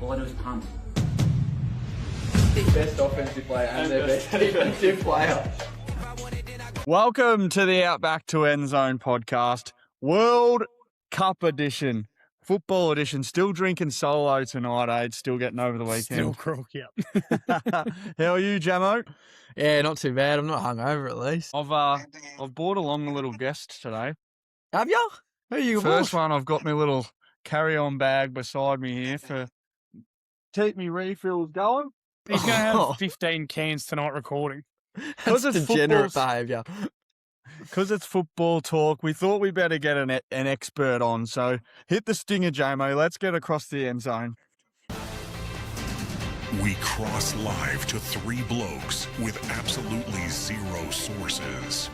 All I do is punt. Best offensive player and their best defensive player. Welcome to the Outback to Endzone podcast, World Cup edition, football edition. Still drinking solo tonight, Aid. Still getting over the weekend. Still crook, yep. How are you, Jamo? Yeah, not too bad. I'm not hungover at least. I've brought along a little guest today. Have you? Who you First bought? one, I've got my little carry-on bag beside me here for keep me refills going. He's going to have 15 cans tonight recording. Because That's it's degenerate football, behaviour. because it's football talk, we thought we better get an expert on. So hit the stinger, Jamo. Let's get across the end zone. We cross live to three blokes with absolutely zero sources.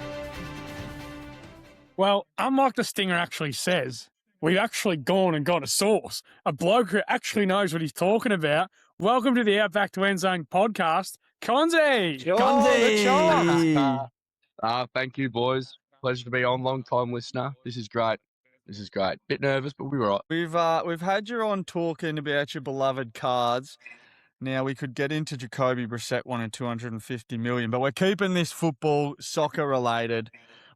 Well, unlike the stinger actually says, we've actually gone and got a source, a bloke who actually knows what he's talking about. Welcome to the Outback to Endzone podcast, Chonzy. Chonzy. Thank you, boys. Pleasure to be on. Long time listener. This is great. Bit nervous, but we were right. We've had you on talking about your beloved cards. Now we could get into Jacoby Brissett wanting 250 million, but we're keeping this football, soccer related,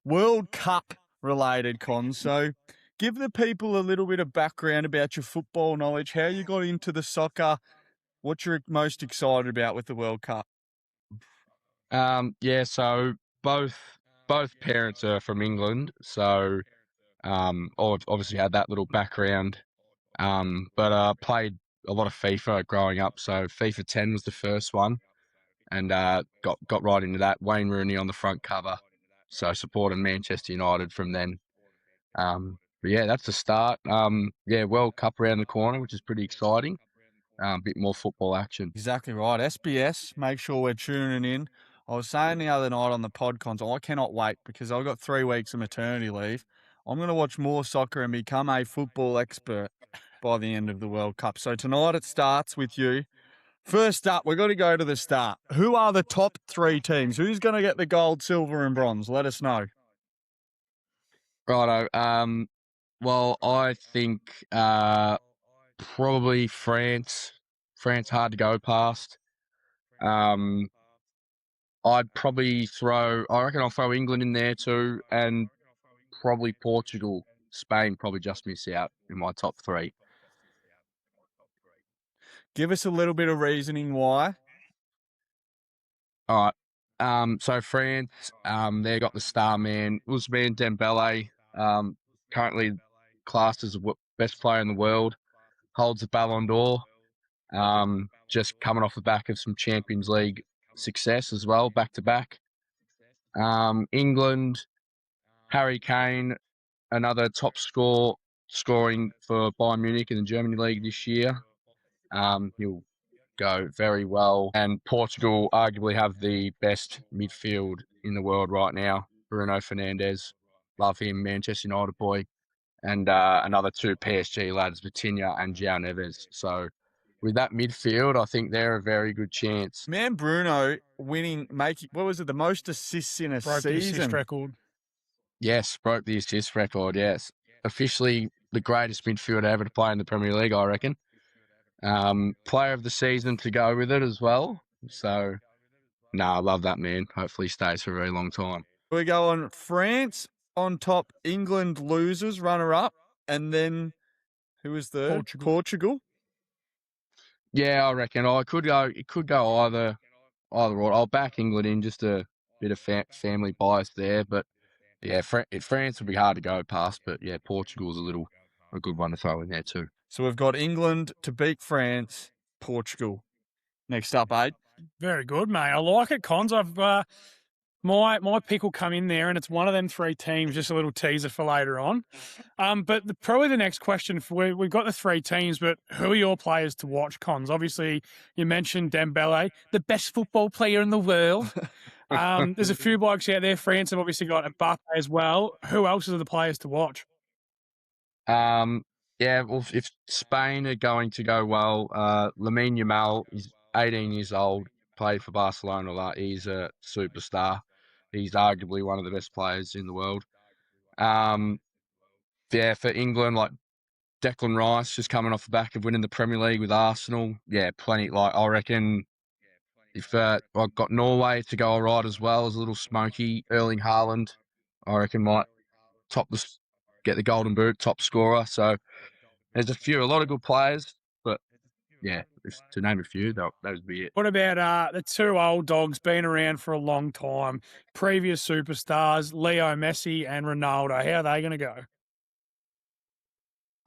World Cup related, Con. So give the people a little bit of background about your football knowledge, how you got into the soccer, what you're most excited about with the World Cup. So both parents are from England, so I've obviously had that little background. But played a lot of FIFA growing up, so FIFA 10 was the first one, and got right into that. Wayne Rooney on the front cover, so supported Manchester United from then. But yeah, that's the start. World Cup around the corner, which is pretty exciting. A bit more football action. Exactly right. SBS, make sure we're tuning in. I was saying the other night on the podcons, I cannot wait because I've got 3 weeks of maternity leave. I'm going to watch more soccer and become a football expert by the end of the World Cup. So tonight it starts with you. First up, we've got to go to the start. Who are the top 3 teams? Who's going to get the gold, silver and bronze? Let us know. Righto. Well, I think probably France. France hard to go past. I'd probably I'll throw England in there too, and probably Portugal. Spain probably just miss out in my top 3. Give us a little bit of reasoning why. All right. So France, they got the star man, Ousmane Dembele, currently classed as the best player in the world, holds the Ballon d'Or, just coming off the back of some Champions League success as well, back to back. England, Harry Kane, another top scoring for Bayern Munich in the Germany League this year. He'll go very well. And Portugal arguably have the best midfield in the world right now. Bruno Fernandes, love him, Manchester United boy. And another 2 PSG lads, Vitinha and João Neves. So with that midfield, I think they're a very good chance. Man, Bruno making the most assists in a Broke the season? assist record. Yes, broke the assist record, yes. Officially the greatest midfielder ever to play in the Premier League, I reckon. Player of the season to go with it as well. So, I love that man. Hopefully he stays for a very long time. We're going France on top, England losers, runner-up, and then who was third? Portugal. Yeah, I reckon. It could go either or. I'll back England in, just a bit of family bias there. But, yeah, France would be hard to go past. But, yeah, Portugal's a good one to throw in there too. So we've got England to beat France, Portugal. Next up, Aid. Very good, mate. I like it, Cons. I've my pick will come in there, and it's one of them 3 teams. Just a little teaser for later on. But probably the next question we've got the 3 teams, but who are your players to watch, Cons? Obviously, you mentioned Dembele, the best football player in the world. There's a few blokes out there. France have obviously got Mbappé as well. Who else are the players to watch? Yeah, well, if Spain are going to go well, Lamine Yamal is 18 years old, played for Barcelona. He's a superstar. He's arguably one of the best players in the world. For England, like Declan Rice just coming off the back of winning the Premier League with Arsenal. Yeah, plenty. Like, I reckon if I've got Norway to go all right as well as a little smoky, Erling Haaland, I reckon might get the golden boot, top scorer. So there's a lot of good players, but yeah, to name a few, that would be it. What about the two old dogs been around for a long time, previous superstars, Leo Messi and Ronaldo? How are they going to go?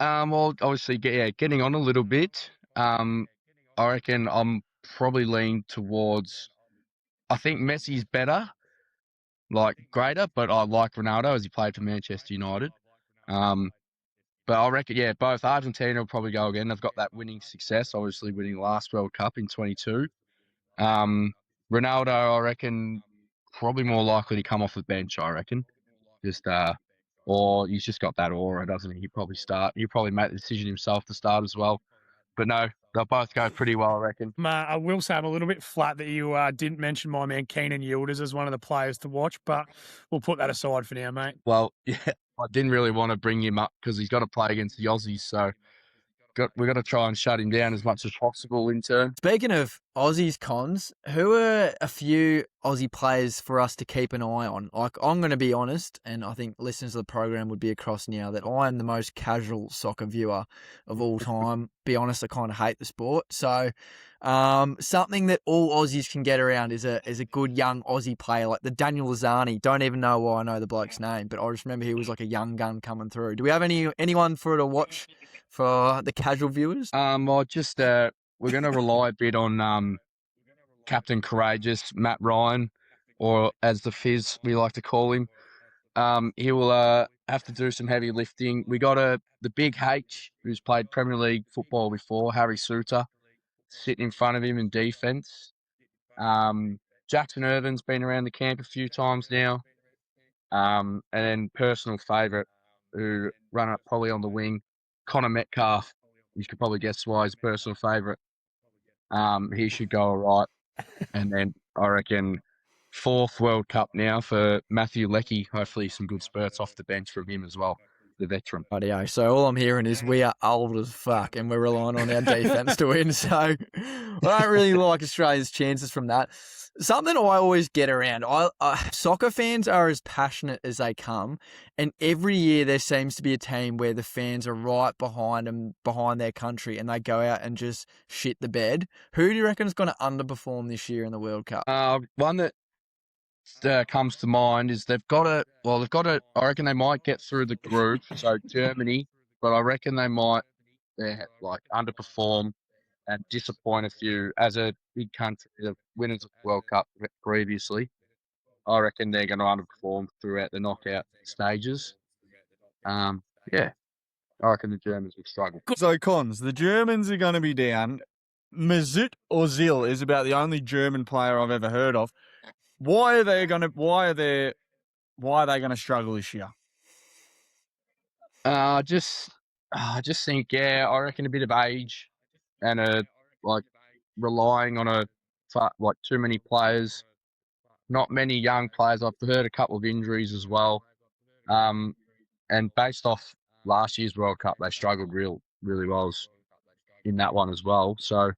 Well, obviously, getting on a little bit. I reckon I'm probably leaning towards. I think Messi's better, like greater, but I like Ronaldo as he played for Manchester United. But I reckon, yeah, both Argentina will probably go again. They've got that winning success, obviously winning the last World Cup in 22. Ronaldo, I reckon, probably more likely to come off the bench. I reckon, or he's just got that aura, doesn't he? He'll probably start. He'll probably make the decision himself to start as well. But no, they'll both go pretty well, I reckon. I will say I'm a little bit flat that you didn't mention my man Keenan Yildiz as one of the players to watch, but we'll put that aside for now, mate. Well, yeah, I didn't really want to bring him up because he's got to play against the Aussies, so we've got to try and shut him down as much as possible in turn. Speaking of Aussies, Chonz, who are a few Aussie players for us to keep an eye on? Like, I'm going to be honest, and I think listeners of the program would be across now, that I am the most casual soccer viewer of all time. Be honest, I kind of hate the sport. So something that all Aussies can get around is a good young Aussie player like the Daniel Lazzani. Don't even know why I know the bloke's name, but I just remember he was like a young gun coming through. Do we have anyone for to watch for the casual viewers? Well, just we're going to rely a bit on Captain Courageous, Matt Ryan, or as the Fizz we like to call him. He will have to do some heavy lifting. We got the big H, who's played Premier League football before, Harry Suter, sitting in front of him in defence. Jackson Irvin's been around the camp a few times now. And then personal favourite, who run up probably on the wing, Connor Metcalf. You could probably guess why he's a personal favourite. He should go all right. And then I reckon 4th World Cup now for Matthew Leckie. Hopefully some good spurts off the bench from him as well, the veteran. Rightio. So all I'm hearing is we are old as fuck and we're relying on our defence to win. So I don't really like Australia's chances from that. Something I always get around, soccer fans are as passionate as they come, and every year there seems to be a team where the fans are right behind them, behind their country, and they go out and just shit the bed. Who do you reckon is going to underperform this year in the World Cup? One that comes to mind is they've got to, I reckon they might get through the group, so Germany, but I reckon they might underperform and disappoint a few as a big country, the winners of the World Cup previously. I reckon they're going to underperform throughout the knockout stages. I reckon the Germans will struggle. So, Cons, the Germans are going to be down. Mesut Ozil is about the only German player I've ever heard of. Why are they going to struggle this year? I just think, I reckon a bit of age and relying on too many players, not many young players. I've heard a couple of injuries as well. And based off last year's World Cup, they struggled really well in that one as well. So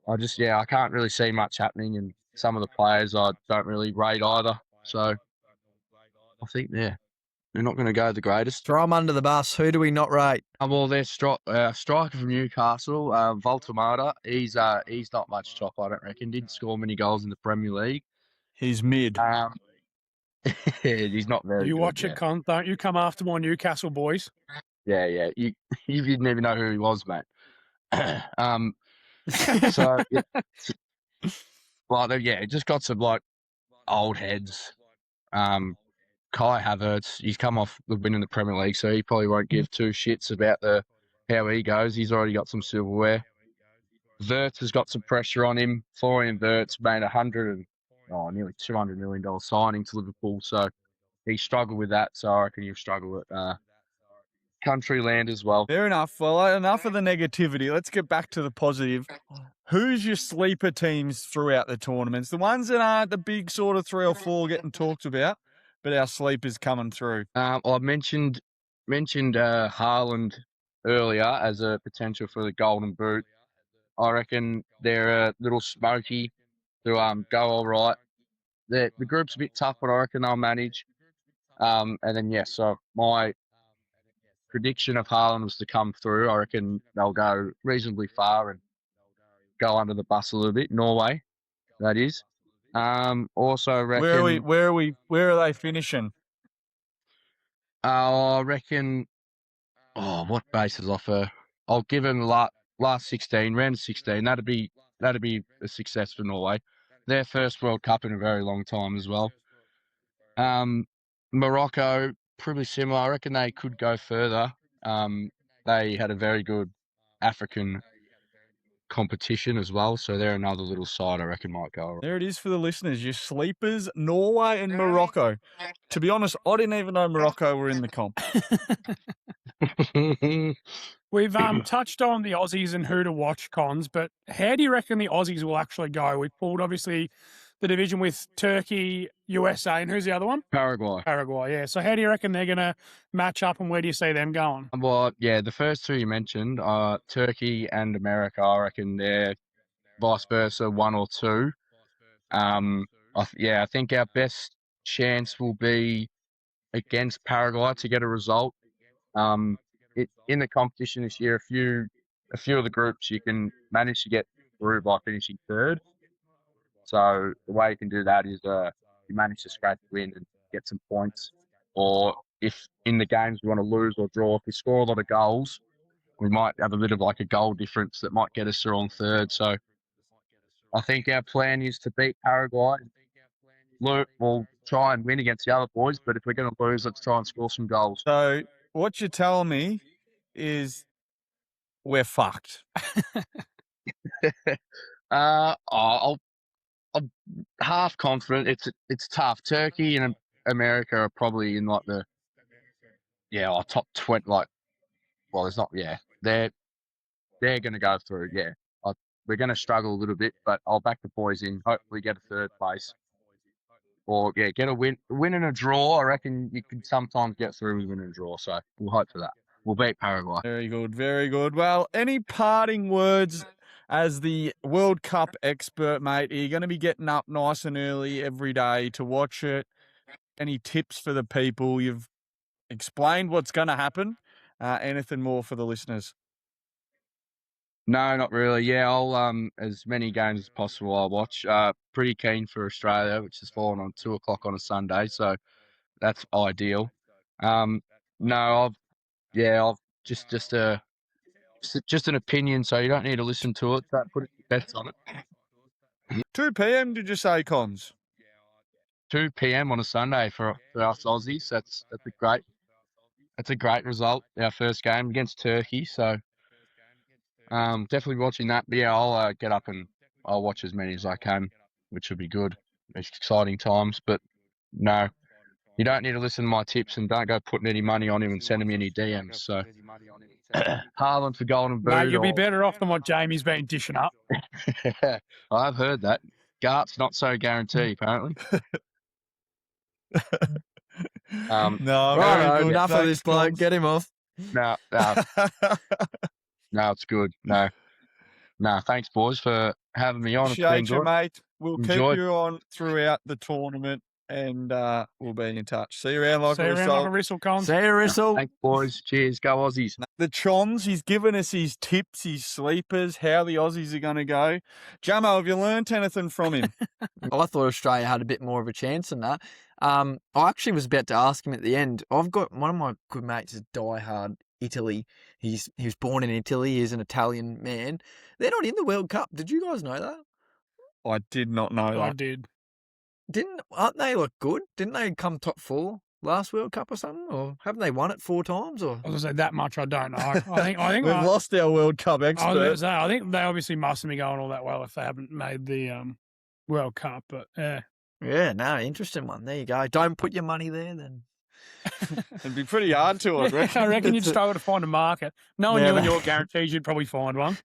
I can't really see much happening, and some of the players I don't really rate either. So I think they're not going to go the greatest. Throw them under the bus. Who do we not rate? Well, their striker from Newcastle, Voltamata. He's not much top, I don't reckon. Didn't score many goals in the Premier League. He's mid. He's not very. You good, watch it, Con. Don't you come after my Newcastle boys? Yeah. You didn't even know who he was, mate. So just got some old heads. Kai Havertz, he's come off the win in the Premier League, so he probably won't give two shits about how he goes. He's already got some silverware. Wirtz has got some pressure on him. Florian Wirtz made nearly $200 million signing to Liverpool, so he struggled with that. So I reckon he'll struggle at country land as well. Fair enough. Well, enough of the negativity. Let's get back to the positive. Who's your sleeper teams throughout the tournaments? The ones that aren't the big sort of 3 or 4 getting talked about, but our sleepers coming through. I mentioned Haaland earlier as a potential for the Golden Boot. I reckon they're a little smoky to go all right. The group's a bit tough, but I reckon they'll manage. And then, so my prediction of Haaland was to come through. I reckon they'll go reasonably far and go under the bus a little bit. Norway, that is. Also reckon... Where are they finishing? I reckon... Oh, what bases offer? I'll give them the last 16, round of 16. That'd be a success for Norway. Their first World Cup in a very long time as well. Morocco, probably similar. I reckon they could go further. They had a very good African competition as well, so they're another little side I reckon might go. There it is for the listeners. Your sleepers, Norway and Morocco. To be honest, I didn't even know Morocco were in the comp. We've touched on the Aussies and who to watch, Chonz, but how do you reckon the Aussies will actually go? We pulled, obviously, the division with Turkey, USA, and who's the other one? Paraguay, yeah. So how do you reckon they're going to match up, and where do you see them going? Well, yeah, the first two you mentioned, Turkey and America, I reckon they're vice versa, 1 or 2. I think our best chance will be against Paraguay to get a result. In the competition this year, a few of the groups you can manage to get through by finishing third. So the way you can do that is you manage to scratch win and get some points. Or if in the games we want to lose or draw, if we score a lot of goals, we might have a bit of like a goal difference that might get us through on third. So I think our plan is to beat Paraguay. We'll try and win against the other boys, but if we're going to lose, let's try and score some goals. So what you're telling me is we're fucked. I'm half confident. It's tough. Turkey and America are probably in like our top 20. There's not. Yeah, they're going to go through. Yeah, we're going to struggle a little bit, but I'll back the boys in. Hopefully, get a third place, or get a win and a draw. I reckon you can sometimes get through with win and a draw. So we'll hope for that. We'll beat Paraguay. Very good, very good. Well, any parting words as the World Cup expert, mate? Are you going to be getting up nice and early every day to watch it? Any tips for the people? You've explained what's going to happen. Anything more for the listeners? No, not really. Yeah, I'll as many games as possible I'll watch. Pretty keen for Australia, which has fallen on 2:00 on a Sunday, so that's ideal. I've just an opinion, so you don't need to listen to it. Don't put your bets on it. 2 p.m. did you say, Chonz? 2 p.m. on a Sunday for us Aussies. That's a great result. Our first game against Turkey, so definitely watching that. But yeah, I'll get up and I'll watch as many as I can, which will be good. It's exciting times, but no, you don't need to listen to my tips and don't go putting any money on him and sending me any DMs. So Haaland for Golden Boot. Mate, you'll be better off than what Jamie's been dishing up. I've heard that. Garts not so guarantee, apparently. No, right, enough of this bloke. Get him off. No, it's good. No, thanks, boys, for having me on. Appreciate you, mate. We'll keep you on throughout the tournament, and we'll be in touch. See you around like a Rissel. Chonz. See you, Rissel. Thanks, boys. Cheers. Go Aussies. The Chonz, he's given us his tips, his sleepers, how the Aussies are going to go. Jamo, have you learnt anything from him? I thought Australia had a bit more of a chance than that. I actually was about to ask him at the end. I've got one of my good mates is diehard Italy. He was born in Italy. He's an Italian man. They're not in the World Cup. Did you guys know that? I did not know that. I did. Aren't they good? Didn't they come top 4 last World Cup or something? Or haven't they won it 4 times? Or I was going to say that much I don't know. I think we've lost our World Cup expert. I think they obviously mustn't be going all that well if they haven't made the World Cup. But yeah. Yeah, no, interesting one. There you go. Don't put your money there then. It'd be pretty hard to, I reckon. I reckon you'd struggle to find a market. Knowing you and your guarantees, you'd probably find one.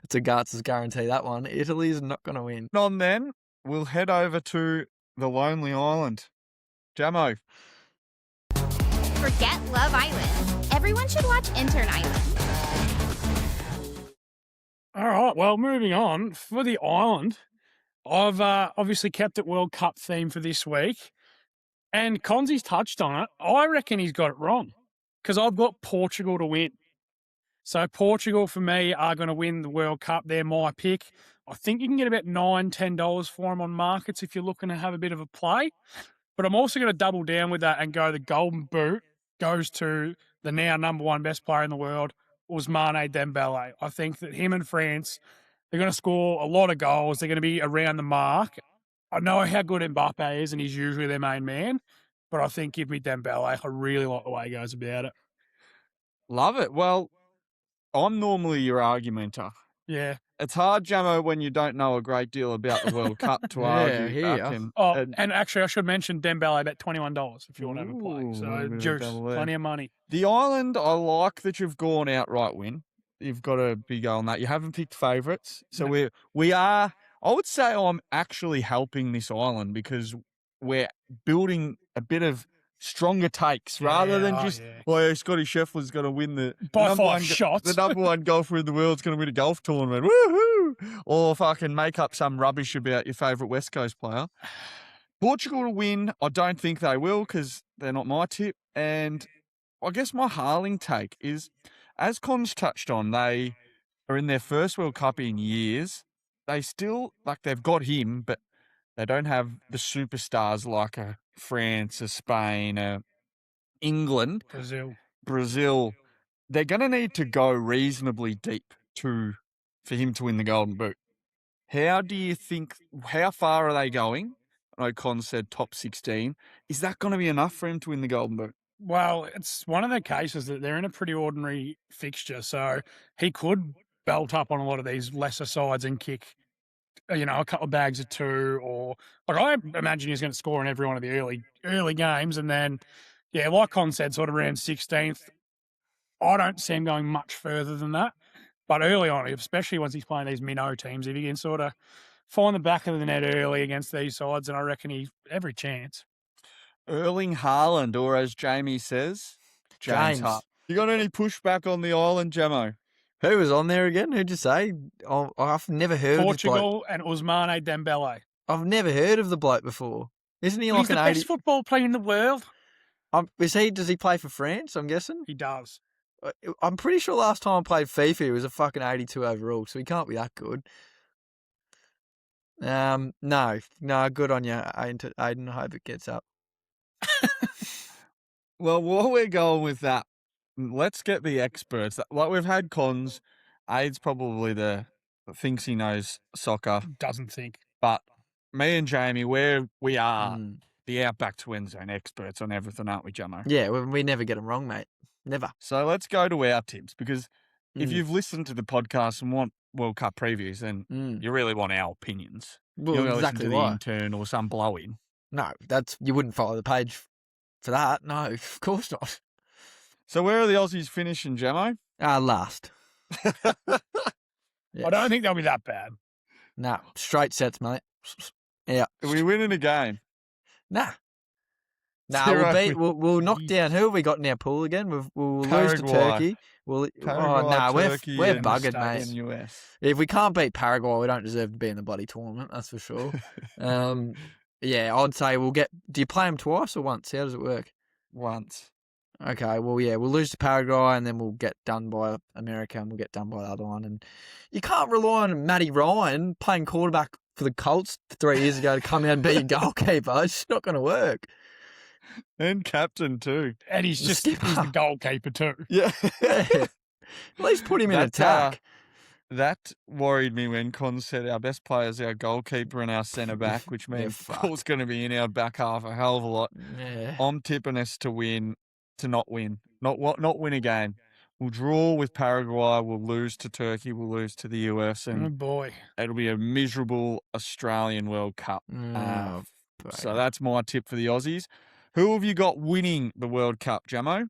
It's a Garts guarantee, that one. Italy's not going to win. On then, we'll head over to the Lonely Island. Jamo. Forget Love Island. Everyone should watch Intern Island. All right, well, moving on. For the island, I've obviously kept it World Cup theme for this week. And Conzi's touched on it. I reckon he's got it wrong because I've got Portugal to win. So Portugal, for me, are going to win the World Cup. They're my pick. I think you can get about $9, $10 for them on markets if you're looking to have a bit of a play. But I'm also going to double down with that and go the golden boot goes to the now number one best player in the world, Ousmane Dembele. I think that him and France, they're going to score a lot of goals. They're going to be around the mark. I know how good Mbappé is, and he's usually their main man, but I think give me Dembele. I really like the way he goes about it. Love it. Well, I'm normally your argumenter. Yeah. It's hard, Jamo, when you don't know a great deal about the World Cup to argue. here. And actually, I should mention Dembele about $21 if you want to have a play. So, juice, plenty of money. The island, I like that you've gone outright win. You've got a big go on that. You haven't picked favourites. So we are, I would say I'm actually helping this island because we're building a bit of stronger takes rather than just, Scotty Scheffler's going to win the by 5 shots. The number one golfer in the world's going to win a golf tournament. Woohoo! Or if I can make up some rubbish about your favourite West Coast player. Portugal to win, I don't think they will because they're not my tip. And I guess my Haaland take is, as Chonz touched on, they are in their first World Cup in years. They still, they've got him, but they don't have the superstars like a France, a Spain, a England. Brazil. They're going to need to go reasonably deep for him to win the Golden Boot. How do you think, how far are they going? I know Con said top 16. Is that going to be enough for him to win the Golden Boot? Well, it's one of the cases that they're in a pretty ordinary fixture, so he could belt up on a lot of these lesser sides and kick, a couple of bags of 2, or I imagine he's going to score in every one of the early games, and then, like Con said, sort of around 16th. I don't see him going much further than that, but early on, especially once he's playing these minnow teams, if he can sort of find the back of the net early against these sides, and I reckon he's every chance. Erling Haaland, or as Jamie says, James. You got any pushback on the island, Jamo? Who was on there again? Who'd you say? I've never heard Portugal of this bloke. and Ousmane Dembele. I've never heard of the bloke before. Isn't he He's the best football player in the world. Does he play for France, I'm guessing? He does. I'm pretty sure last time I played FIFA, he was a fucking 82 overall, so he can't be that good. No, good on you, Aiden. I hope it gets up. Well, while we're going with that, let's get the experts. Like we've had Cons, Aiden's probably thinks he knows soccer. Doesn't think. But me and Jamie, we are the Outback to Endzone experts on everything, aren't we, Jamo? Yeah, we never get them wrong, mate. Never. So let's go to our tips, because if you've listened to the podcast and want World Cup previews, then you really want our opinions. Well, You're going exactly to listen to the intern or some blow-in. No, you wouldn't follow the page for that. No, of course not. So where are the Aussies finishing, Jamo? Last. Yes. I don't think they'll be that bad. Nah, straight sets, mate. Yeah. Are we winning a game? Nah, Zero. we'll knock down. Who have we got in our pool again? We'll lose to Turkey. We're buggered, mate. US. If we can't beat Paraguay, we don't deserve to be in the bloody tournament. That's for sure. I'd say we'll get. Do you play them twice or once? How does it work? Once. Okay, well, we'll lose to Paraguay and then we'll get done by America and we'll get done by the other one. And you can't rely on Matty Ryan playing quarterback for the Colts 3 years ago to come out and be your goalkeeper. It's just not going to work. And captain too. And he's the goalkeeper too. Yeah. At least put him in attack. That worried me when Con said our best player is our goalkeeper and our centre back, which means Paul's going to be in our back half a hell of a lot. Yeah. I'm tipping us to not win, not win a game. We'll draw with Paraguay. We'll lose to Turkey. We'll lose to the US, and oh boy, it'll be a miserable Australian World Cup. So that's my tip for the Aussies. Who have you got winning the World Cup, Jamo?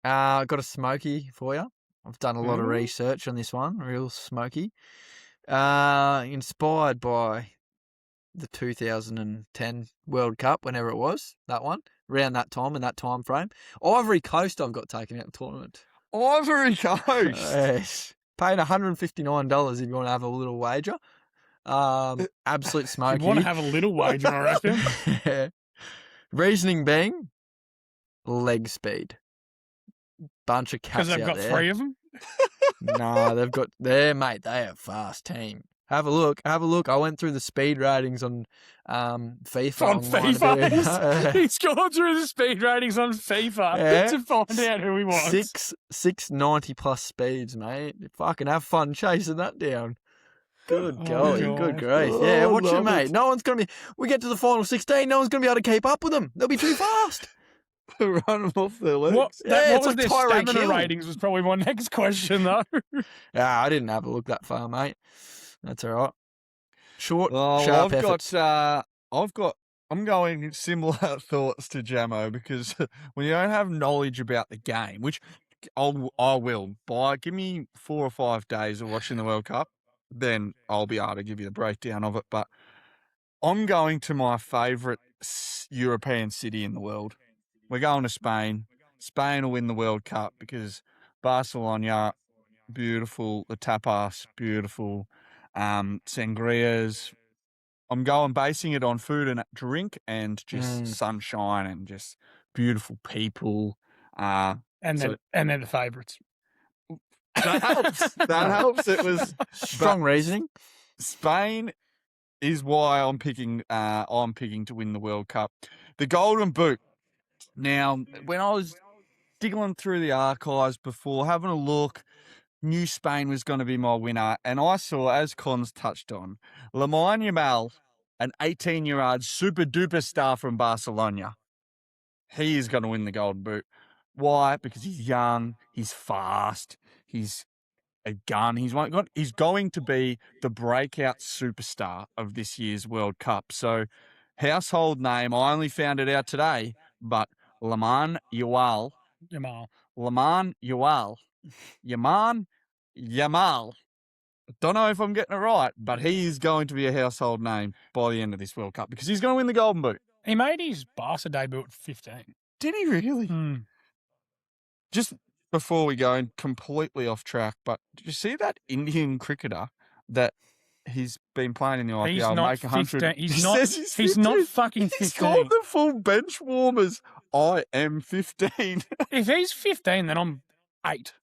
I got a smoky for you. I've done a lot of research on this one, real smoky. Inspired by the 2010 World Cup, whenever it was, that one. around that time and that time frame. Ivory Coast, I've got taken out of the tournament. Ivory Coast. Yes. Paying $159 if you want to have a little wager. Absolute If smoky. you want to have a little wager, I reckon. Reasoning being leg speed. Bunch of cats Because they've out got there. 3 of them. Nah, they've got mate. They are a fast team. Have a look. I went through the speed ratings on FIFA. On online FIFA. He's gone through the speed ratings on FIFA to find out who he wants. 690 plus speeds, mate. Fucking have fun chasing that down. Good Oh, golly, God. good grief. Oh, Yeah, watch it, love mate. it. No one's gonna be. We get to the final 16. No one's gonna be able to keep up with them. They'll be too fast. Run them off their legs. What Yeah, it's was like their Tyreek stamina Hill. ratings was probably my next question, though. I didn't have a look that far, mate. That's all right. Short, Oh, sharp I've efforts. I'm going similar thoughts to Jamo because when you don't have knowledge about the game, which I will, give me 4 or 5 days of watching the World Cup, then I'll be able to give you the breakdown of it. But I'm going to my favourite European city in the world. We're going to Spain. Spain will win the World Cup because Barcelona, beautiful. The tapas, beautiful. Sangrias. I'm basing it on food and drink and just sunshine and just beautiful people. And they're the favourites. That helps. That helps. It was Strong reasoning. Spain is why I'm picking to win the World Cup. The Golden Boot. Now, when I was digging through the archives before, having a look, knew Spain was going to be my winner, and I saw, as Chonz touched on, Lamine Yamal, an 18-year-old super duper star from Barcelona. He is going to win the Golden Boot. Why? Because he's young, he's fast, he's a gun. He's going to be the breakout superstar of this year's World Cup. So, household name, I only found it out today, but Lamine Yamal. Lamine Yamal. Don't know if I'm getting it right, but he is going to be a household name by the end of this World Cup because he's going to win the Golden Boot. He made his Barca debut at 15. Did he really? Mm. Just before we go, and completely off track, but did you see that Indian cricketer that he's been playing in the IPL? He's not make 100. 15. He's not fucking 15. He's called the full bench warmers. I am 15. If he's 15, then I'm 8.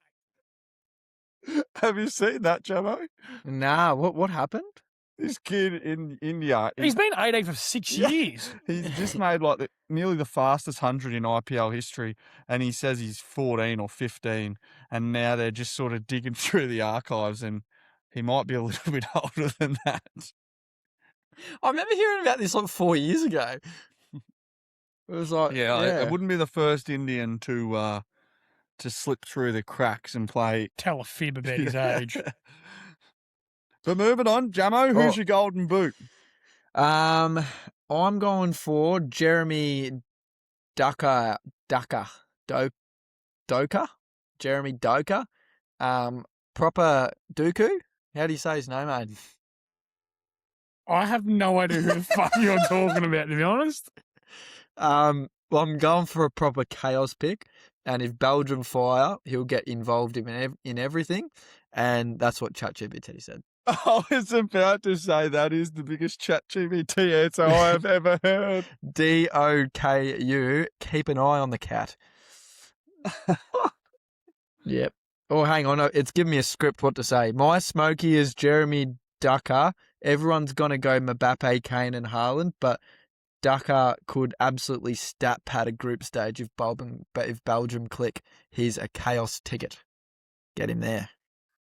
Have you seen that, Jamo? Nah, what happened? This kid in India. He's been 18 for 6 years. He's just made nearly the fastest 100 in IPL history, and he says he's 14 or 15, and now they're just sort of digging through the archives, and he might be a little bit older than that. I remember hearing about this like 4 years ago. It was like, It wouldn't be the first Indian to slip through the cracks and play. Tell a fib about his age. But moving on, Jamo, who's your Golden Boot? I'm going for Jeremy Doka. Jeremy Doka. Proper Doku. How do you say his name, mate? I have no idea who the fuck you're talking about, to be honest. Well, I'm going for a proper chaos pick, and if Belgium fire, he'll get involved in everything, and that's what ChatGPT said. I was about to say that is the biggest ChatGPT answer I have ever heard. DOKU, keep an eye on the cat. Yep. Oh, hang on. It's giving me a script what to say. My smoky is Jeremy Doka. Everyone's going to go Mbappé, Kane and Haaland, but Doka could absolutely stat pad a group stage if Belgium click. He's a chaos ticket. Get him there.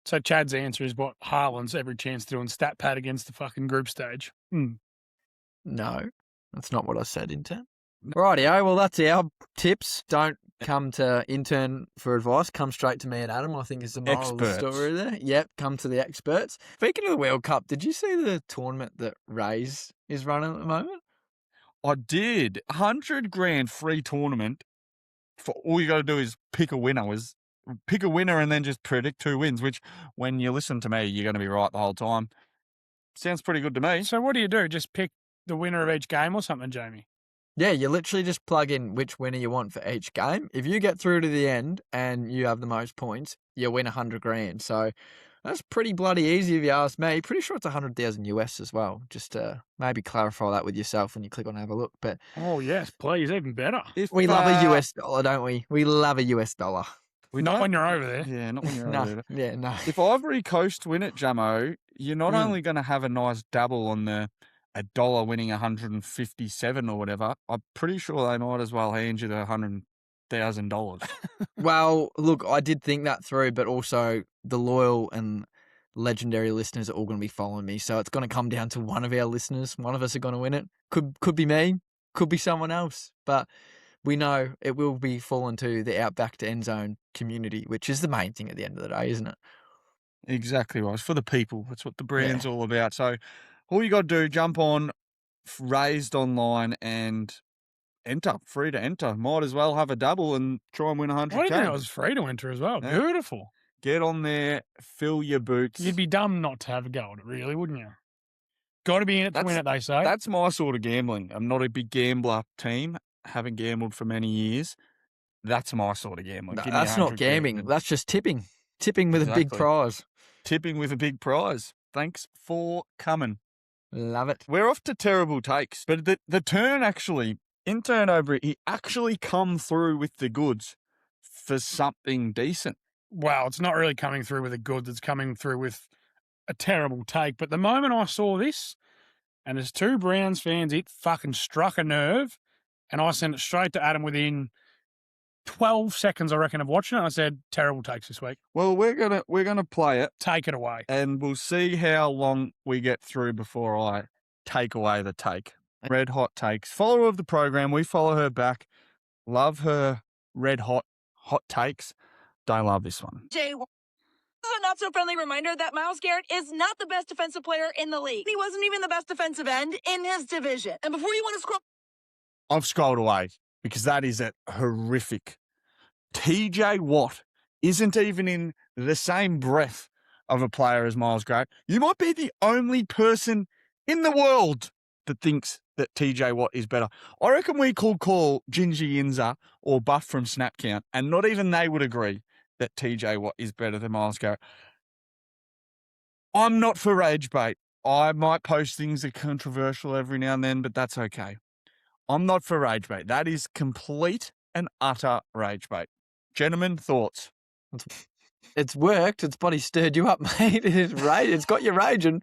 So Chad's answer is what Haaland's every chance to do and stat pad against the fucking group stage. No, that's not what I said, intern. Rightio, well, that's our tips. Don't come to intern for advice. Come straight to me and Adam, I think is the moral of the story there. Yep, come to the experts. Speaking of the World Cup, did you see the tournament that Rays is running at the moment? I did. $100,000 free tournament. For all you got to do is pick a winner and then just predict who wins, which when you listen to me, you're going to be right the whole time. Sounds pretty good to me. So what do? Just pick the winner of each game or something, Jamie? Yeah, you literally just plug in which winner you want for each game. If you get through to the end and you have the most points, you win 100 grand. So that's pretty bloody easy if you ask me. Pretty sure it's 100,000 US as well. Just to maybe clarify that with yourself when you click on have a look. But Oh, yes, please, even better. If, we love a US dollar, don't we? We love a US dollar. we Not don't- when you're over there. Yeah, not when you're No, over there. yeah, no. If Ivory Coast win it, Jamo, you're not Mm. only going to have a nice double on the $1 winning 157 or whatever. I'm pretty sure they might as well hand you the $100,000. Well, look, I did think that through, but also the loyal and legendary listeners are all going to be following me. So it's going to come down to one of our listeners. One of us are going to win it. Could be me, could be someone else. But we know it will be falling to the Outback to Endzone community, which is the main thing at the end of the day, isn't it? Exactly right. It's for the people. That's what the brand's all about. So all you got to do, jump on Raised Online and enter. Free to enter. Might as well have a double and try and win I 100K. didn't think it was free to enter as well. Yeah. Beautiful. Get on there, fill your boots. You'd be dumb not to have a go at it, really, wouldn't you? Got to be in it to win it, they say. That's my sort of gambling. I'm not a big gambler team. Haven't gambled for many years. That's my sort of gambling. No, Give me that's not 100 grand gambling. and That's just tipping. Tipping with a big Exactly. prize. tipping with a big prize. Thanks for coming. Love it. We're off to terrible takes, but the turn actually, in turnover, he actually come through with the goods for something decent. Well, it's not really coming through with a good. It's coming through with a terrible take. But the moment I saw this, and as two Browns fans, it fucking struck a nerve, and I sent it straight to Adam within 12 seconds, I reckon, of watching it. I said, terrible takes this week. Well, we're gonna play it, Take it away. and we'll see how long we get through before I take away the take. Red Hot Takes. Follower of the program, we follow her back. Love her red hot takes. Don't love this one. Jay, this is a not-so-friendly reminder that Myles Garrett is not the best defensive player in the league. He wasn't even the best defensive end in his division. And before you want to scroll... I've scrolled away because that is a horrific. TJ Watt isn't even in the same breath of a player as Myles Garrett. You might be the only person in the world that thinks that TJ Watt is better. I reckon we could call Ginger Yinza or Buff from Snap Count, and not even they would agree that TJ Watt is better than Myles Garrett. I'm not for rage bait. I might post things that are controversial every now and then, but that's okay. I'm not for rage bait. That is complete and utter rage bait. Gentlemen, thoughts? It's worked. It's bloody stirred you up, mate. It's got you raging.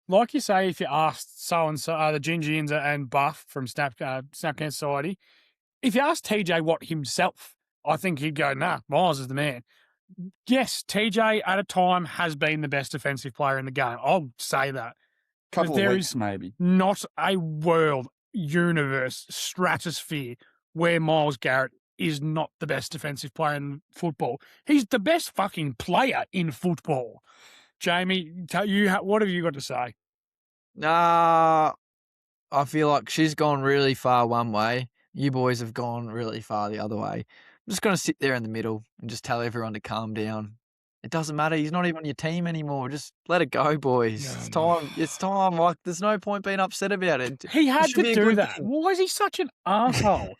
Like you say, if you asked so-and-so, the Ginger Yinza and Buff from Snapchat Society, if you asked TJ Watt himself, I think he'd go, nah, Myles is the man. Yes, TJ at a time has been the best defensive player in the game. I'll say that. Couple there of weeks, is maybe. Not a world, universe, stratosphere where Myles Garrett is not the best defensive player in football. He's the best fucking player in football. Jamie, what have you got to say? I feel like she's gone really far one way. You boys have gone really far the other way. I'm just going to sit there in the middle and just tell everyone to calm down. It doesn't matter. He's not even on your team anymore. Just let it go, boys. No, It's no. time. It's time. Like, there's no point being upset about it. He had should to be a do good that. thing. Why is he such an asshole?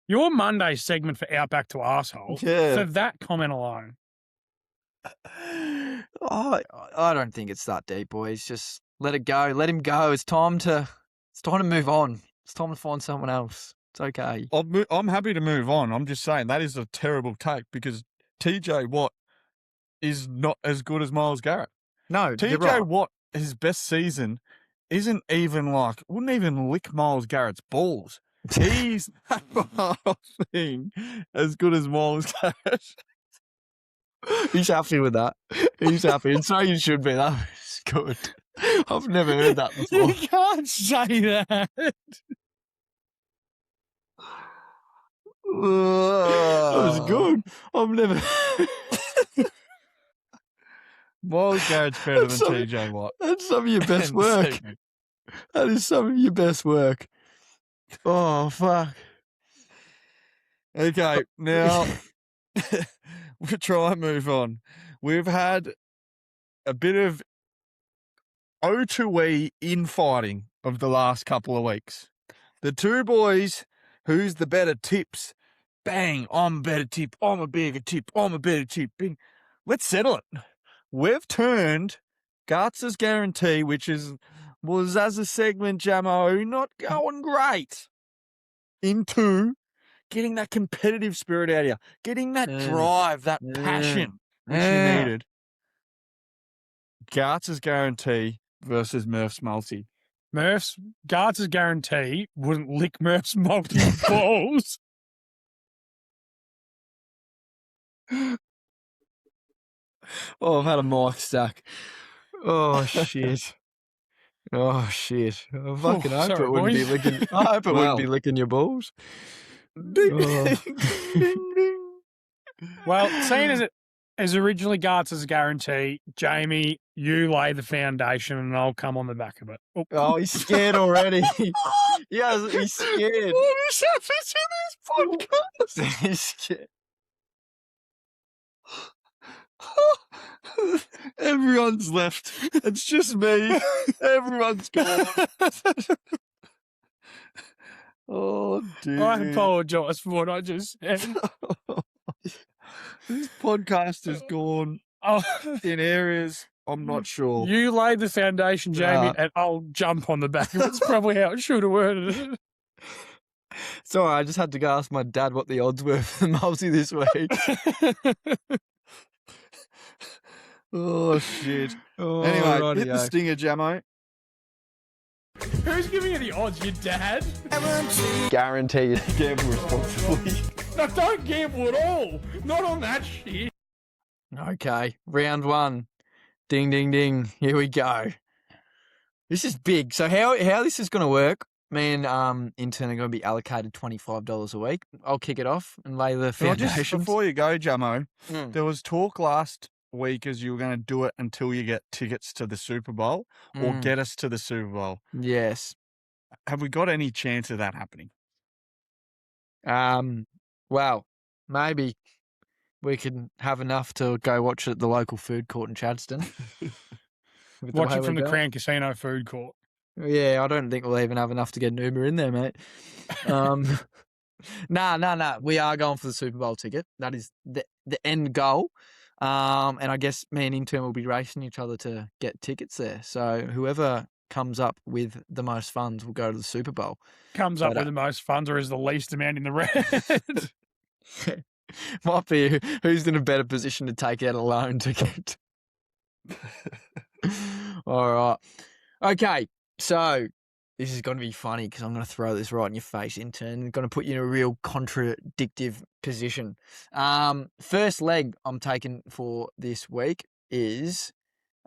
Your Monday segment for Outback to Arsehole, Yeah. for that comment alone. Oh, I don't think it's that deep, boys. Just let it go. Let him go. It's time to move on. It's time to find someone else. It's okay. I'm happy to move on. I'm just saying that is a terrible take because TJ Watt is not as good as Myles Garrett. No, you're TJ right. Watt, his best season, wouldn't even lick Myles Garrett's balls. He's been as good as Myles Garrett. He's happy with that. He's happy. And so you should be. That's good. I've never heard that You before. can't say that. That was good. I've never. Myles Garrett's better than That's some- TJ Watt. That's some of your best End work. segment. That is some of your best work. Oh, fuck. Okay, now we'll try and move on. We've had a bit of O2E infighting of the last couple of weeks. The two boys, who's the better tips? Bang, I'm a better tip. I'm a bigger tip. I'm a better tip. Bing. Let's settle it. We've turned Garts Guarantee, which was as a segment, Jamo, not going great, into getting that competitive spirit out of you, getting that drive, that passion which you needed. Garts Guarantee versus Murph's Multi. Murph's Garts Guarantee wouldn't lick Murph's multi balls. Oh, I've had a mic stack. Oh, shit. Oh, shit. I fucking hope sorry, it wouldn't be boys. licking. I hope it wouldn't be licking your balls. Ding, Oh. ding, ding, ding. Well, seeing as it is originally Garts' Guarantee, Jamie, you lay the foundation and I'll come on the back of it. Oh, Oh, he's scared already. Yes, he's scared. What is happening to this podcast? He's scared. Everyone's left. It's just me. Everyone's gone. Oh, dear. I apologise for what I just said. This podcast has gone Oh, in areas I'm not sure. you lay the foundation, Jamie, and I'll jump on the back of it. It's probably how it should have worded it. Sorry, I just had to go ask my dad what the odds were for the multi this week. Oh, shit. Oh, Anyway, hit the rightio. stinger, Jamo. Who's giving you the odds? Your dad? Guaranteed. Gamble responsibly. No, don't gamble at all. Not on that shit. Okay, round one. Ding, ding, ding. Here we go. This is big. So how this is going to work, me and intern are going to be allocated $25 a week. I'll kick it off and lay the Can I just, foundations. before you go, Jamo, Mm. there was talk last week as you were going to do it until you get tickets to the Super Bowl or Mm. get us to the Super Bowl. Yes. Have we got any chance of that happening? Well, maybe we could have enough to go watch it at the local food court in Chadstone. With the Watch way it from we're the going. Crown Casino food court. Yeah, I don't think we'll even have enough to get an Uber in there, mate. Nah. We are going for the Super Bowl ticket. That is the end goal. And I guess me and intern will be racing each other to get tickets there. So whoever comes up with the most funds will go to the Super Bowl. Comes up But, with the most funds or is the least amount in the red. Might be who's in a better position to take out a loan ticket. All right. Okay. So this is going to be funny because I'm going to throw this right in your face, intern. I'm going to put you in a real contradictive position. First leg I'm taking for this week is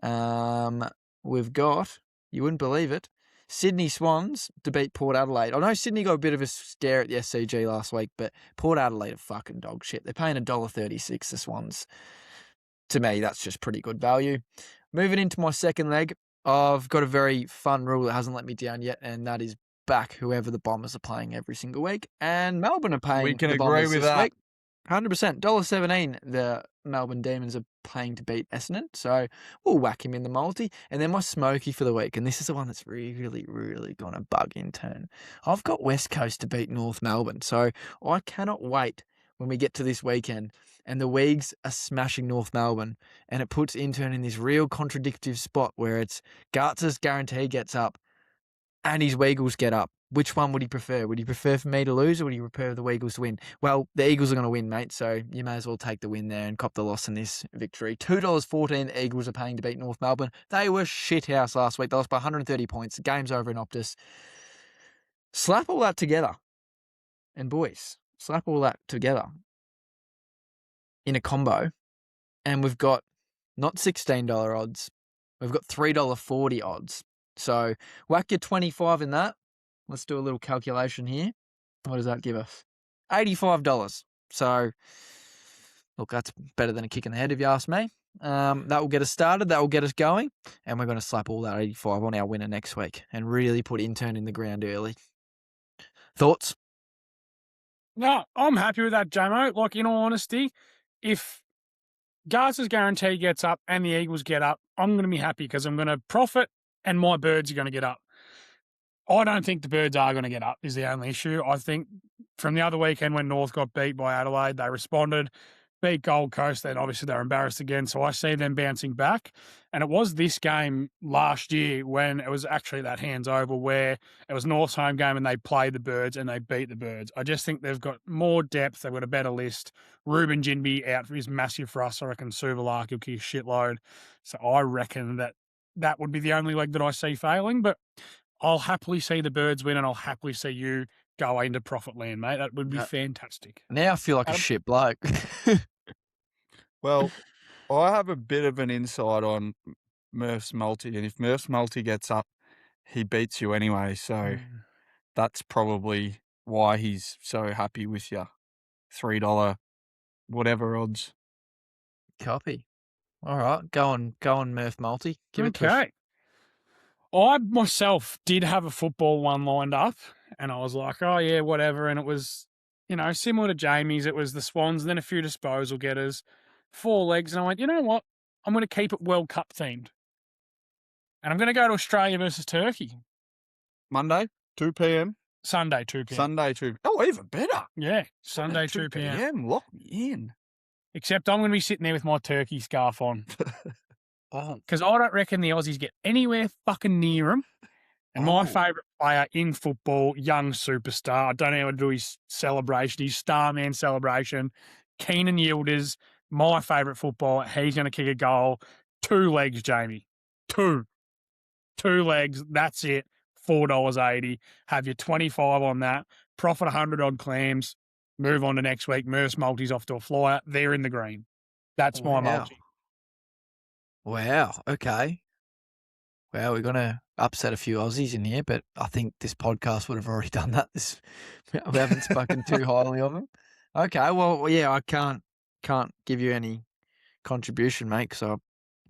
we've got, you wouldn't believe it, Sydney Swans to beat Port Adelaide. I know Sydney got a bit of a scare at the SCG last week, but Port Adelaide are fucking dog shit. They're paying $1.36, the Swans. To me, that's just pretty good value. Moving into my second leg, I've got a very fun rule that hasn't let me down yet, and that is back whoever the Bombers are playing every single week. And Melbourne are paying We can the agree Bombers with this that. week. 100%. $1.17 the Melbourne Demons are paying to beat Essendon. So we'll whack him in the multi. And then my smoky for the week, and this is the one that's really, really going to bug in turn. I've got West Coast to beat North Melbourne. So I cannot wait when we get to this weekend and the Weags are smashing North Melbourne, and it puts intern in this real contradictive spot where it's Garts' Guarantee gets up and his Weagles get up. Which one would he prefer? Would he prefer for me to lose or would he prefer the Weagles to win? Well, the Eagles are going to win, mate, so you may as well take the win there and cop the loss in this victory. $2.14 the Eagles are paying to beat North Melbourne. They were shithouse last week. They lost by 130 points. The game's over in Optus. Slap all that together. And boys, slap all that together in a combo, and we've got not $16 odds, we've got $3.40 odds. So whack your 25 in that. Let's do a little calculation here. What does that give us? $85. So look, that's better than a kick in the head if you ask me. That will get us started. That will get us going. And we're going to slap all that 85 on our winner next week and really put intern in the ground early. Thoughts? No, I'm happy with that, Jamo. Like, in all honesty, if Garts' Guarantee gets up and the Eagles get up, I'm going to be happy because I'm going to profit and my birds are going to get up. I don't think the Birds are going to get up is the only issue. I think from the other weekend when North got beat by Adelaide, they responded, beat Gold Coast, then obviously they're embarrassed again. So I see them bouncing back. And it was this game last year when it was actually that hands over where it was North's home game and they played the Birds and they beat the Birds. I just think they've got more depth. They've got a better list. Ruben Jinby out is massive for us. I reckon Suvalak will kick a shitload. So I reckon that would be the only leg that I see failing. But I'll happily see the Birds win and I'll happily see you go into profit land, mate. That would be fantastic. Now I feel like a Adam? shit bloke. Well, I have a bit of an insight on Murph's multi, and if Murph's multi gets up, he beats you anyway. So that's probably why he's so happy with you. $3 whatever odds. Copy. All right, go on, Murph multi. Give it to us. Okay. I myself did have a football one lined up and I was like, oh yeah, whatever. And it was, similar to Jamie's. It was the Swans and then a few disposal getters, 4 legs. And I went, you know what? I'm going to keep it World Cup themed. And I'm going to go to Australia versus Turkey. Monday, 2 p.m. Sunday, 2 p.m. Sunday, 2 Oh, even better. Yeah, Sunday, 2 p.m. Lock me in. Except I'm going to be sitting there with my turkey scarf on. Oh, Because I don't reckon the Aussies get anywhere fucking near them. And my favourite player in football, young superstar, I don't know how to do his celebration, his Starman celebration, Keenan Yildiz, my favourite footballer. He's going to kick a goal. 2 legs, Jamie. 2 legs. That's it. $4.80. Have your 25 on that. Profit 100 on clams. Move on to next week. Murph's multi's off to a flyer. They're in the green. That's my multi. Wow. Okay. Wow, we're going to upset a few Aussies in here, but I think this podcast would have already done that. We haven't spoken too highly of them. Okay, well, yeah, I can't give you any contribution, mate, because I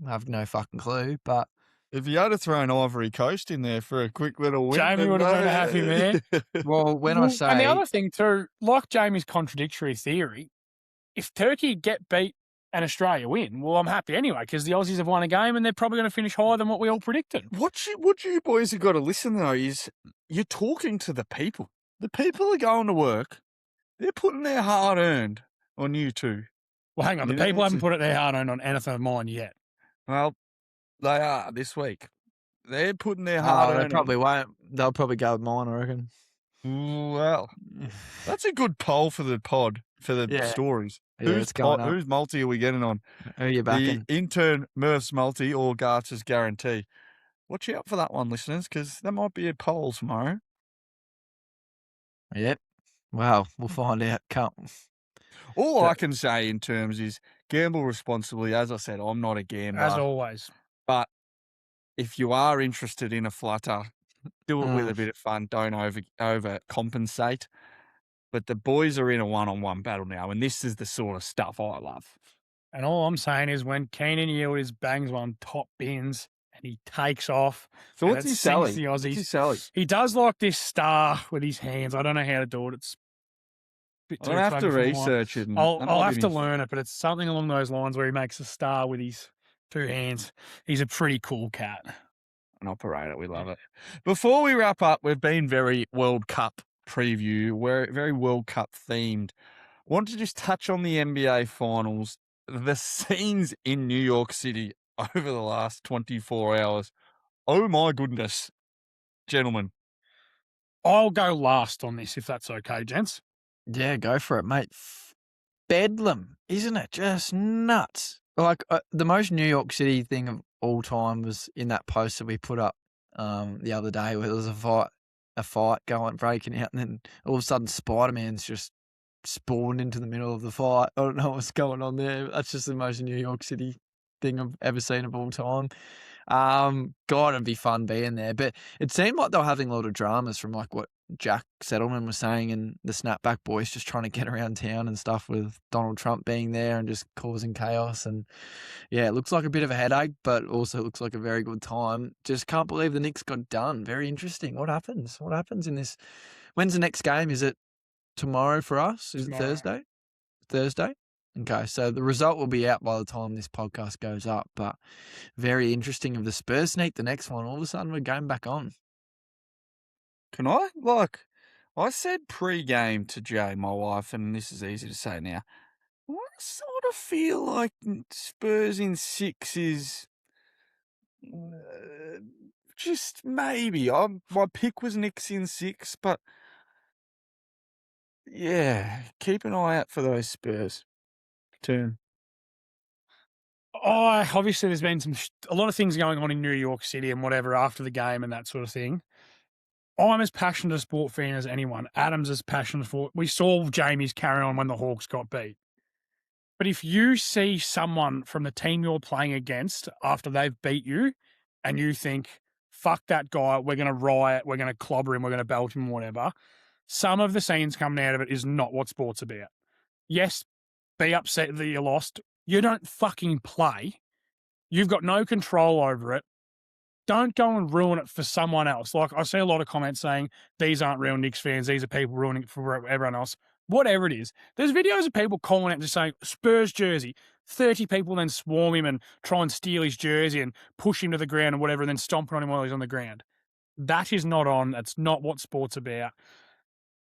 have no fucking clue. But if you had to throw an Ivory Coast in there for a quick little win, Jamie would have been a happy man. well, when I say, and the other thing too, like Jamie's contradictory theory, if Turkey get beat and Australia win, well, I'm happy anyway because the Aussies have won a game and they're probably going to finish higher than what we all predicted. What you boys have got to listen though is you're talking to the people. The people are going to work. They're putting their hard earned on you two. Well, hang on, the people haven't put it their hard earned on anything of mine yet. Well, they are this week. They're putting their hard earned. They probably won't. They'll probably go with mine, I reckon. Well, that's a good poll for the pod for the stories. Yeah, whose multi are we getting on? Who are you backing? The intern Murph's multi or Garts Guarantee? Watch out for that one, listeners, because that might be a poll tomorrow. Yep. Wow, we'll find out. All I can say in terms is gamble responsibly. As I said, I'm not a gambler. As always. But if you are interested in a flutter, do it with a bit of fun. Don't overcompensate. But the boys are in a one-on-one battle now, and this is the sort of stuff I love. And all I'm saying is when Keenan Yildiz bangs one top bins and he takes off. So what's he selling? The Aussies. He does like this star with his hands. I don't know how to do it. It's a bit too I'll have to funny for research it. I'll have to learn it, but it's something along those lines where he makes a star with his 2 hands. He's a pretty cool cat. An operator. We love it. Before we wrap up, we've been very World Cup preview. We're very World Cup themed. Want to just touch on the NBA finals. The scenes in New York City over the last 24 hours. Oh my goodness, gentlemen. I'll go last on this if that's okay, gents. Yeah, go for it, mate. Bedlam, isn't it? Just nuts. Like the most New York City thing of all time was in that post that we put up the other day where there was a fight breaking out, and then all of a sudden Spider-Man's just spawned into the middle of the fight. I don't know what's going on there. That's just the most New York City thing I've ever seen of all time. God, it'd be fun being there. But it seemed like they were having a lot of dramas from like what Jack Settleman was saying and the Snapback Boys just trying to get around town and stuff with Donald Trump being there and just causing chaos. And yeah, it looks like a bit of a headache, but also looks like a very good time. Just can't believe the Knicks got done. Very interesting. What happens? What happens in this? When's the next game? Is it tomorrow for us? Is it Thursday? Thursday? Okay, so the result will be out by the time this podcast goes up, but very interesting. If the Spurs sneak the next one, all of a sudden we're going back on. Can I? I said pre-game to Jay, my wife, and this is easy to say now. I sort of feel like Spurs in 6 is just maybe. My pick was Knicks in 6, but yeah, keep an eye out for those Spurs. Turn. Obviously there's been a lot of things going on in New York City and whatever after the game and that sort of thing. I'm as passionate a sport fan as anyone. Adam's as passionate for. We saw Jamie's carry on when the Hawks got beat. But if you see someone from the team you're playing against after they've beat you and you think, fuck that guy, we're going to riot, we're going to clobber him, we're going to belt him, whatever, some of the scenes coming out of it is not what sport's about. Yes, be upset that you lost. You don't fucking play. You've got no control over it. Don't go and ruin it for someone else. Like, I see a lot of comments saying, these aren't real Knicks fans, these are people ruining it for everyone else. Whatever it is. There's videos of people calling out and just saying, Spurs jersey. 30 people then swarm him and try and steal his jersey and push him to the ground and whatever, and then stomping on him while he's on the ground. That is not on. That's not what sport's about.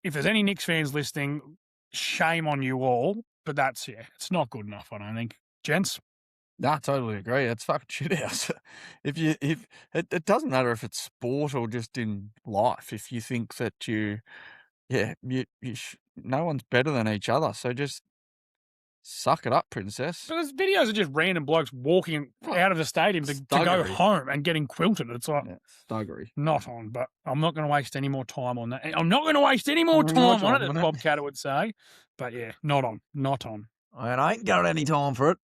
If there's any Knicks fans listening, shame on you all. But it's not good enough, I don't think. Gents? I totally agree. It's fucking shit house. If it doesn't matter if it's sport or just in life. If you think that no one's better than each other, so just suck it up, princess. But there's videos of just random blokes walking out of the stadium to go home and getting quilted. It's like thuggery. Not on, but I'm not going to waste any more time on that. I'm not going to waste any more time on it, as Bob Catter would say. But yeah, not on. And I ain't got any time for it.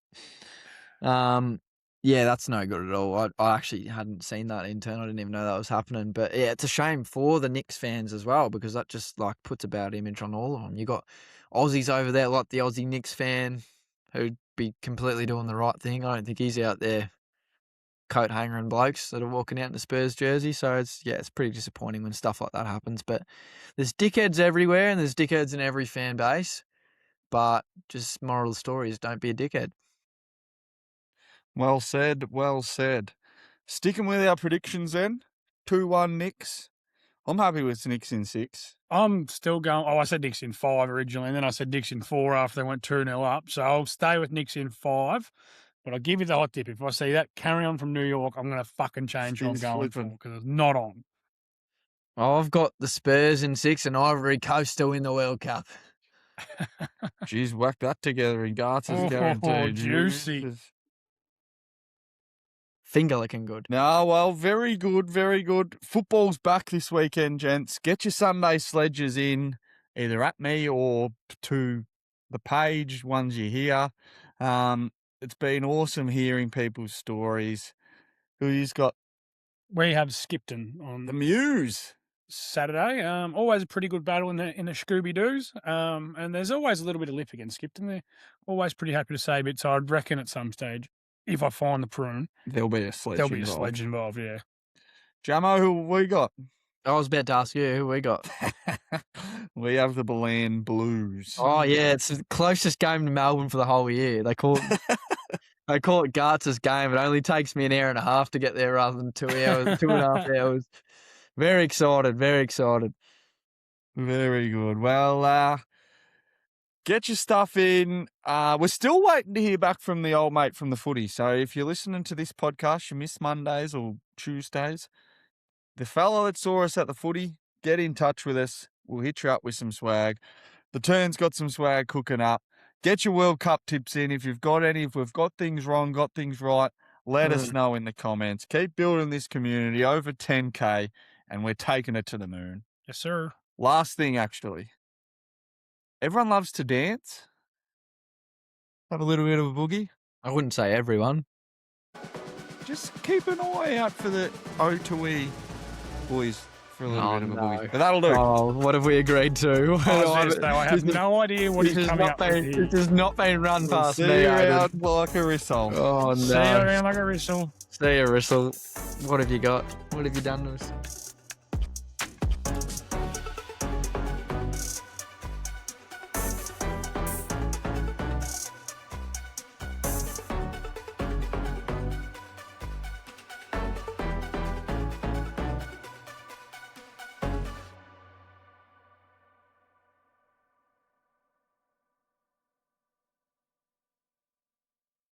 Yeah, that's no good at all. I actually hadn't seen that intern. I didn't even know that was happening. But yeah, it's a shame for the Knicks fans as well, because that just like puts a bad image on all of them. You got Aussies over there, like the Aussie Knicks fan, who'd be completely doing the right thing. I don't think he's out there coat hangering blokes that are walking out in the Spurs jersey. So it's pretty disappointing when stuff like that happens. But there's dickheads everywhere, and there's dickheads in every fan base. But just moral of the story is don't be a dickhead. Well said, well said. Sticking with our predictions then, 2-1 Knicks. I'm happy with Knicks in 6. I'm still going. I said Knicks in 5 originally, and then I said Knicks in 4 after they went 2-0 up. So I'll stay with Knicks in 5. But I'll give you the hot tip. If I see that carry on from New York, I'm going to fucking change what I'm going for, because it's not on. I've got the Spurs in 6 and Ivory Coast to win the World Cup. Jeez, whack that together in Garts Guarantee. Oh, juicy. Finger looking good. No, well, very good, very good. Football's back this weekend, gents. Get your Sunday sledges in, either at me or to the page, ones you hear. It's been awesome hearing people's stories. Who's got? We have Skipton on the Muse Saturday. Always a pretty good battle in the Scooby Doos. And there's always a little bit of lip against Skipton. They're always pretty happy to say bits. So I'd reckon at some stage, if I find the prune, there'll be a sledge involved. Yeah. Jamo, who we got? I was about to ask you who we got. We have the Belen Blues. Oh yeah, it's the closest game to Melbourne for the whole year. They call it Garts' game. It only takes me an hour and a half to get there rather than 2 hours, 2.5 hours. Very excited, very excited. Very good. Well, get your stuff in. We're still waiting to hear back from the old mate from the footy. So if you're listening to this podcast, you miss Mondays or Tuesdays, the fella that saw us at the footy, get in touch with us. We'll hit you up with some swag. The Turn's got some swag cooking up. Get your World Cup tips in. If you've got any, if we've got things wrong, got things right, let us know in the comments. Keep building this community over 10K, and we're taking it to the moon. Yes, sir. Last thing, actually. Everyone loves to dance. Have a little bit of a boogie. I wouldn't say everyone. Just keep an eye out for the O2E boys for a little bit of a boogie. But that'll do. Oh, what have we agreed to? I have no idea what he's coming up with. It has not been run past me. See you around like a whistle. Oh, no. See you around like a whistle. See you, Russell. What have you got? What have you done to us?